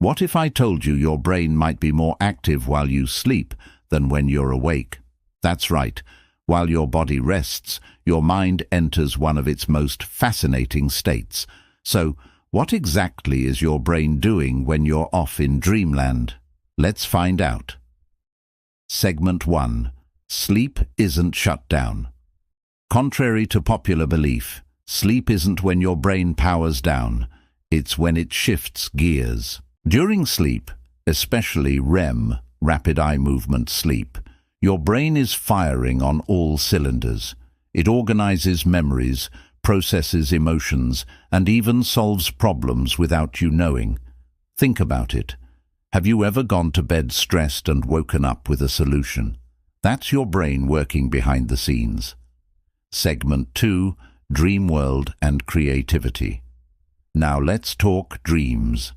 What if I told you your brain might be more active while you sleep than when you're awake? That's right. While your body rests, your mind enters one of its most fascinating states. So, what exactly is your brain doing when you're off in dreamland? Let's find out. Segment 1. Sleep isn't shut down. Contrary to popular belief, sleep isn't when your brain powers down. It's when it shifts gears. During sleep, especially REM, rapid eye movement sleep, your brain is firing on all cylinders. It organizes memories, processes emotions, and even solves problems without you knowing. Think about it. Have you ever gone to bed stressed and woken up with a solution? That's your brain working behind the scenes. Segment 2. Dream world and creativity. Now let's talk dreams.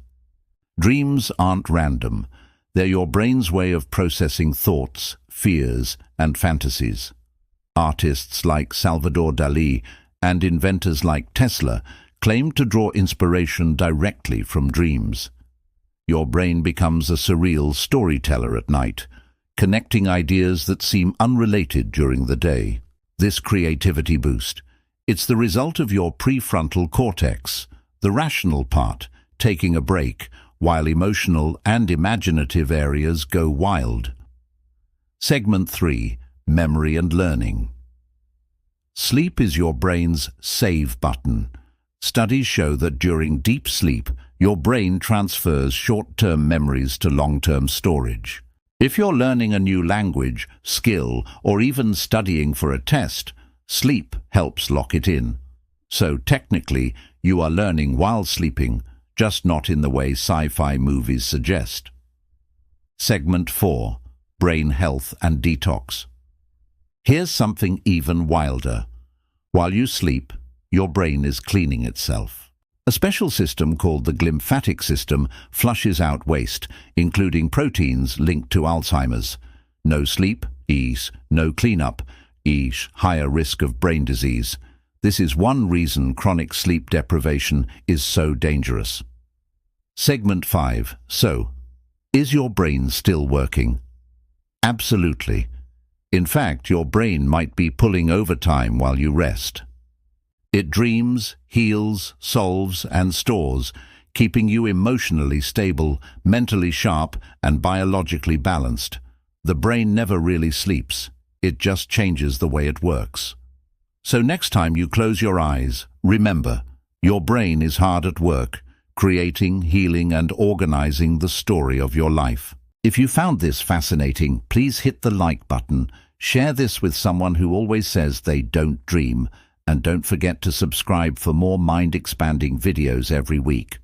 Dreams aren't random. They're your brain's way of processing thoughts, fears, and fantasies. Artists like Salvador Dalí and inventors like Tesla claim to draw inspiration directly from dreams. Your brain becomes a surreal storyteller at night, connecting ideas that seem unrelated during the day. This creativity boost, it's the result of your prefrontal cortex, the rational part, taking a break, while emotional and imaginative areas go wild. Segment 3. Memory and learning. Sleep is your brain's save button. Studies show that during deep sleep, your brain transfers short-term memories to long-term storage. If you're learning a new language, skill, or even studying for a test, sleep helps lock it in. So technically, you are learning while sleeping, just not in the way sci-fi movies suggest. Segment 4. Brain health and detox. Here's something even wilder. While you sleep, your brain is cleaning itself. A special system called the glymphatic system flushes out waste, including proteins linked to Alzheimer's. No sleep, no cleanup, higher risk of brain disease. This is one reason chronic sleep deprivation is so dangerous. Segment 5. So, is your brain still working? Absolutely. In fact, your brain might be pulling overtime while you rest. It dreams, heals, solves, and stores, keeping you emotionally stable, mentally sharp, and biologically balanced. The brain never really sleeps. It just changes the way it works. So next time you close your eyes, remember, your brain is hard at work, creating, healing, and organizing the story of your life. If you found this fascinating, please hit the like button, share this with someone who always says they don't dream, and don't forget to subscribe for more mind-expanding videos every week.